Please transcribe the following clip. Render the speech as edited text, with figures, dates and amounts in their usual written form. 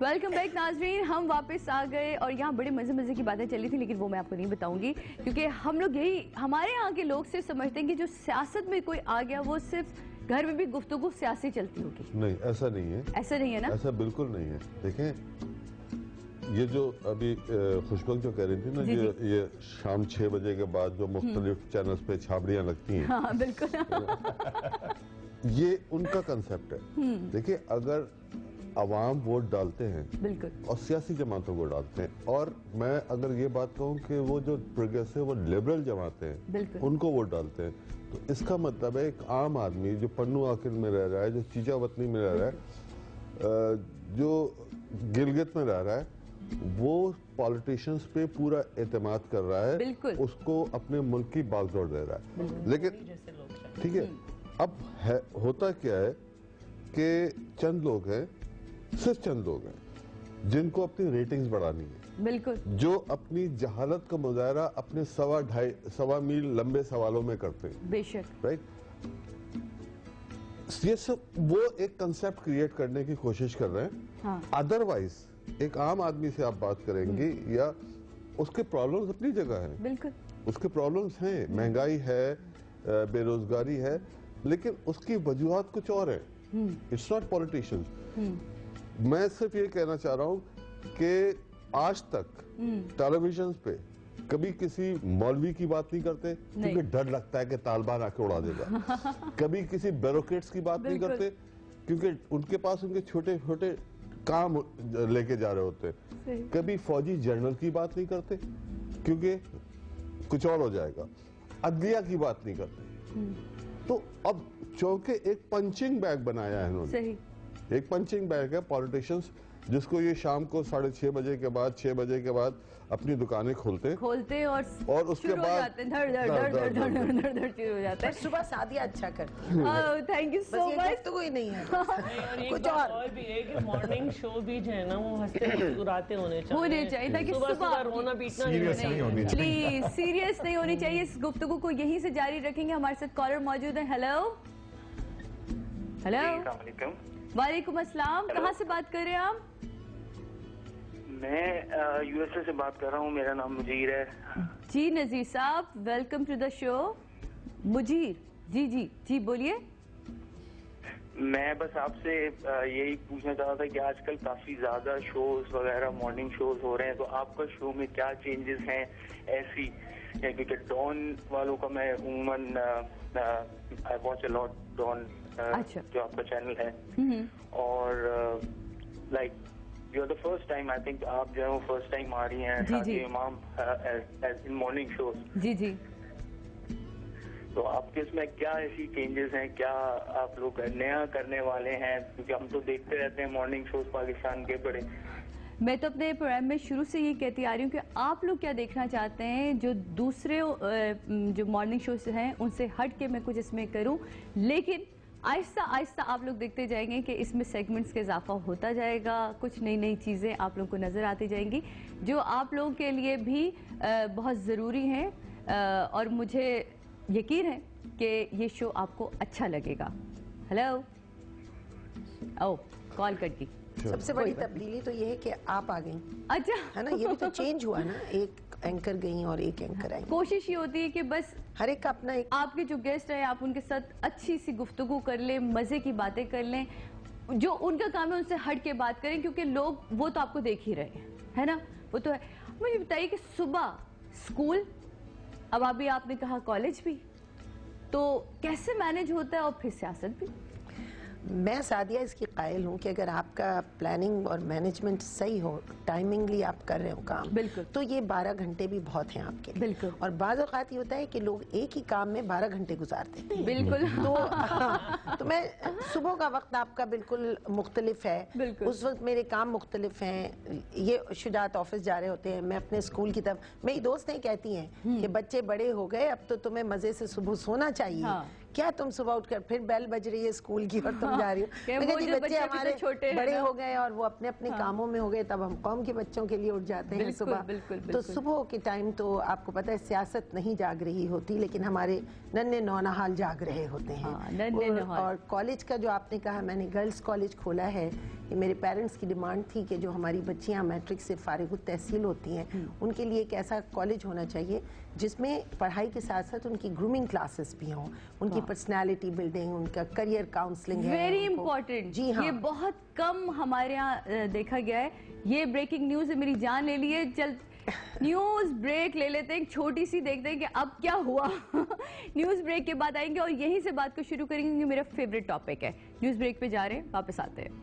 Welcome back ناظرین، ہم واپس آ گئے اور یہاں بڑے مزے کی باتیں چلی تھی، لیکن وہ میں آپ کو نہیں بتاؤں گی کیونکہ ہم لوگ یہی ہمارے یہاں کے لوگ صرف سمجھتے ہیں کہ جو سیاست میں کوئی آ گیا وہ صرف گھر میں بھی گفتگو سیاسی چلتی ہوگی. نہیں، ایسا نہیں ہے. ایسا نہیں ہے نا؟ ایسا بالکل نہیں ہے. دیکھیں، یہ جو ابھی خوشبخ جو کہہ رہی تھی نا، یہ شام 6 بجے کے بعد جو مختلف چینلز پہ چھابڑیاں لگتی ہیں، ہاں بالکل، یہ ان کا کنسپٹ ہے. دیکھیں، اگر عوام ووٹ ڈالتے ہیں اور سیاسی جماعتوں کو ڈالتے ہیں، اور میں اگر یہ بات کہوں کہ وہ جو پروگریسو اور لبرل جماعتیں ہیں ان کو ووٹ ڈالتے ہیں، تو اس کا مطلب ہے ایک عام آدمی جو پنو آکل میں رہ رہا ہے، جو چیچا وطنی میں رہ رہا ہے، جو گلگت میں رہ رہا ہے، وہ پالیٹیشنز پہ پورا اعتماد کر رہا ہے، اس کو اپنے ملک کی باغ دوڑ دے رہا ہے. لیکن ٹھیک ہے، اب ہوتا کیا ہے کہ چند لوگ ہیں، صرف چند لوگ ہیں جن کو اپنی ریٹنگز بڑھانی ہے، بالکل، جو اپنی جہالت کا مظاہرہ اپنے 1.25 میل لمبے سوالوں میں کرتے ہیں. بے شک، رائٹ. یہ سب وہ ایک کنسپٹ کریٹ کرنے کی کوشش کر رہے ہیں. ادروائز ایک عام آدمی سے آپ بات کریں گے یا اس کے پرابلمز اپنی جگہ ہیں، بالکل اس کے پرابلمز ہیں، مہنگائی ہے، بے روزگاری ہے، لیکن اس کی وجوہات کچھ اور ہیں. It's not politicians. میں صرف یہ کہنا چاہ رہا ہوں کہ آج تک ٹیلی ویژنز پہ کبھی کسی مولوی کی بات نہیں کرتے کیونکہ ڈر لگتا ہے کہ طالبان آ کے اڑا دے گا. کبھی کسی بیوروکریٹس کی بات نہیں کرتے کیونکہ ان کے پاس ان کے چھوٹے چھوٹے کام لے کے جا رہے ہوتے ہیں. کبھی فوجی جنرل کی بات نہیں کرتے کیونکہ کچھ اور ہو جائے گا. عدلیہ کی بات نہیں کرتے. تو اب چونکہ ایک پنچنگ بیگ بنایا ہے انہوں نے، ایک پنچنگ بیگ ہے پولیٹیشنز، جس کو یہ شام کو 6:30 بجے کے بعد 6 بجے کے بعد اپنی دکانیں کھولتے اور اس کے بعد شروع ہو جاتے ہیں. صبح سعدیہ اچھا کرتی ہیں. تھینک یو سو مچ. تو کوئی نہیں ہے. کچھ اور بھی ہے کہ مارننگ شو بھی جو ہے نا وہ ہنستے مسکراتے ہونے چاہیے تاکہ صبح رونا پیٹنا نہیں. پلیز سیریس نہیں ہونی چاہیے. اس گفتگو کو یہیں سے جاری رکھیں گے. ہمارے ساتھ کالر موجود ہیں. ہیلو السلام علیکم. وعلیکم السلام. کہاں سے بات کر رہے ہیں آپ؟ میں یو ایس اے سے بات کر رہا ہوں. میرا نام مجیر ہے. جی نذیر صاحب، ویلکم ٹو دا شو. مجیر جی بولیے. میں بس آپ سے یہی پوچھنا چاہتا تھا کہ آج کل کافی زیادہ شوز وغیرہ مارننگ شوز ہو رہے ہیں، تو آپ کا شو میں کیا چینجز ہیں ایسی؟ کیونکہ ڈان والوں کا میں عموماً I watch a lot Dawn جو آپ کا چینل ہے، اور like you are the first time, I think آپ جو ہے وہ فرسٹ ٹائم آ رہی ہیں شادی امام ان مارننگ شوز. جی تو آپ کے اس میں کیا ایسی چینجز ہیں، کیا آپ لوگ نیا کرنے والے ہیں؟ کیونکہ ہم تو دیکھتے رہتے ہیں مارننگ شوز پاکستان کے بڑے. میں تو اپنے پروگرام میں شروع سے یہ کہتی آ رہی ہوں کہ آپ لوگ کیا دیکھنا چاہتے ہیں، جو دوسرے جو مارننگ شوز ہیں ان سے ہٹ کے میں کچھ اس میں کروں، لیکن آہستہ آہستہ آپ لوگ دیکھتے جائیں گے کہ اس میں سیگمنٹس کا اضافہ ہوتا جائے گا. کچھ نئی چیزیں آپ لوگوں کو نظر آتی جائیں گی جو آپ لوگوں کے لیے بھی بہت ضروری ہیں، اور مجھے یقین ہے کہ یہ شو آپ کو اچھا لگے گا. ہیلو کال کٹ گئی. سب سے بڑی تبدیلی تو یہ ہے کہ آپ آ گئیں. اچھا ہے نا، یہ بھی تو چینج ہوا نا. ایک اینکر گئیں اور ایک اینکر آئیں. کوشش یہ ہوتی ہے کہ بس ہر ایک کا اپنا ایک، آپ کے جو گیسٹ ہیں آپ ان کے ساتھ اچھی سی گفتگو کر لیں، مزے کی باتیں کر لیں. جو ان کا کام ہے ان سے ہٹ کے بات کریں، کیونکہ لوگ وہ تو آپ کو دیکھ ہی رہے ہیں نا، وہ تو ہے. مجھے بتائیے کہ صبح اسکول، اب ابھی آپ نے کہا کالج بھی، تو کیسے مینج ہوتا ہے، اور پھر سیاست بھی؟ میں سعدیہ اس کی قائل ہوں کہ اگر آپ کا پلاننگ اور مینجمنٹ صحیح ہو، ٹائمنگلی آپ کر رہے ہو کام، بالکل، تو یہ 12 گھنٹے بھی بہت ہیں آپ کے. بالکل. اور بعض اوقات یہ ہوتا ہے کہ لوگ ایک ہی کام میں 12 گھنٹے گزارتے ہیں. بالکل. تو میں صبح کا وقت آپ کا بالکل مختلف ہے. اس وقت میرے کام مختلف ہیں. یہ شجاعت آفس جا رہے ہوتے ہیں، میں اپنے اسکول کی طرف. میری دوستیں کہتی ہیں کہ بچے بڑے ہو گئے، اب تو تمہیں مزے سے صبح سونا چاہیے. کیا تم صبح اٹھ کر پھر بیل بج رہی ہے اسکول کی اور تم جا رہی ہو؟ بچے ہمارے بڑے ہو گئے اور وہ اپنے اپنے کاموں میں ہو گئے، تب ہم قوم کے بچوں کے لیے اٹھ جاتے ہیں صبح. تو صبح کے ٹائم تو آپ کو پتہ ہے سیاست نہیں جاگ رہی ہوتی، لیکن ہمارے ننھے نونہال جاگ رہے ہوتے ہیں. اور کالج کا جو آپ نے کہا، میں نے گرلز کالج کھولا ہے کہ میرے پیرنٹس کی ڈیمانڈ تھی کہ جو ہماری بچیاں میٹرک سے فارغ التحصیل ہوتی ہیں ان کے لیے ایک ایسا کالج ہونا چاہیے جس میں پڑھائی کے ساتھ ساتھ ان کی گرومنگ کلاسز بھی ہوں, ان کی پرسنالٹی بلڈنگ, ان کا کریئر کاؤنسلنگ ہے. Very important. جی ہاں, یہ بہت کم ہمارے یہاں دیکھا گیا ہے. یہ بریکنگ نیوز ہے, میری جان لے لیے. نیوز بریک لے لیتے ہیں, ایک چھوٹی سی, دیکھتے ہیں کہ اب کیا ہوا. نیوز بریک کے بعد آئیں گے اور یہیں سے بات کو شروع کریں گے. میرا فیوریٹ ٹاپک ہے. نیوز بریک پہ جا رہے ہیں, واپس آتے ہیں.